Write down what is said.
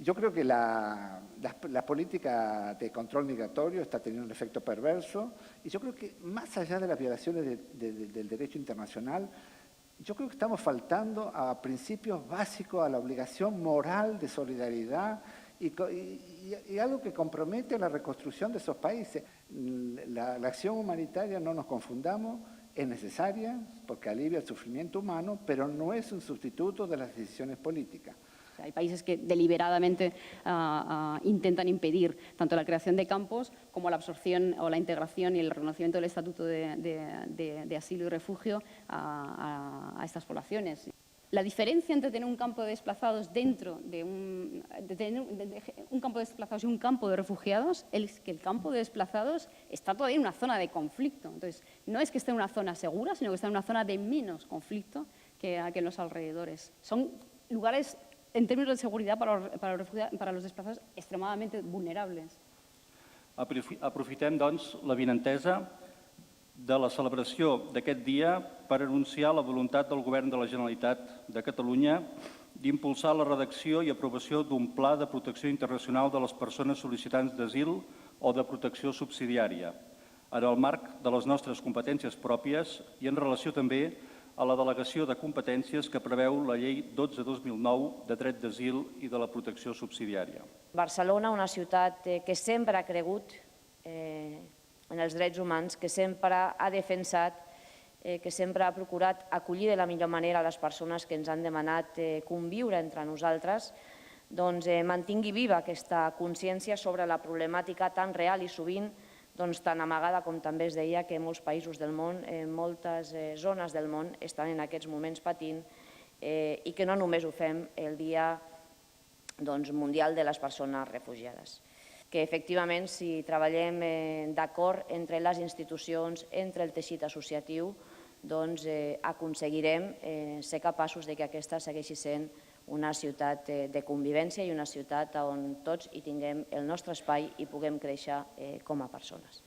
Yo creo que la política de control migratorio está teniendo un efecto perverso y yo creo que más allá de las violaciones del derecho internacional, yo creo que estamos faltando a principios básicos, a la obligación moral de solidaridad y algo que compromete a la reconstrucción de esos países. La acción humanitaria, no nos confundamos, es necesaria porque alivia el sufrimiento humano, pero no es un sustituto de las decisiones políticas. Hay países que deliberadamente intentan impedir tanto la creación de campos como la absorción o la integración y el reconocimiento del estatuto de asilo y refugio a estas poblaciones. La diferencia entre tener un campo de desplazados dentro de un campo de desplazados y un campo de refugiados es que el campo de desplazados está todavía en una zona de conflicto. Entonces, no es que esté en una zona segura, sino que está en una zona de menos conflicto que en los alrededores. Son lugares, en términos de seguridad para los desplazados, extremadamente vulnerables. Aprofitem, doncs, l'avinentesa de la celebració d'aquest dia per anunciar la voluntat del Govern de la Generalitat de Catalunya d'impulsar la redacció i aprovació d'un Pla de Protecció Internacional de les persones sol·licitants d'asil o de protecció subsidiària, en el marc de les nostres competències pròpies i en relació també a la delegació de competències que preveu la Llei 12/2009 de dret d'asil i de la protecció subsidiària. Barcelona, una ciutat que sempre ha cregut en els drets humans, que sempre ha defensat, que sempre ha procurat acollir de la millor manera les persones que ens han demanat conviure entre nosaltres, doncs mantingui viva aquesta consciència sobre la problemàtica tan real i sovint tan amagada, com també es deia, que molts països del món, moltes zones del món estan en aquests moments patint i que no només ho fem el Dia Mundial de les Persones Refugiades. Que efectivament, si treballem d'acord entre les institucions, entre el teixit associatiu, doncs aconseguirem ser capaços que aquesta segueixi sent una ciutat de convivència i una ciutat on tots hi tinguem el nostre espai i puguem créixer com a persones.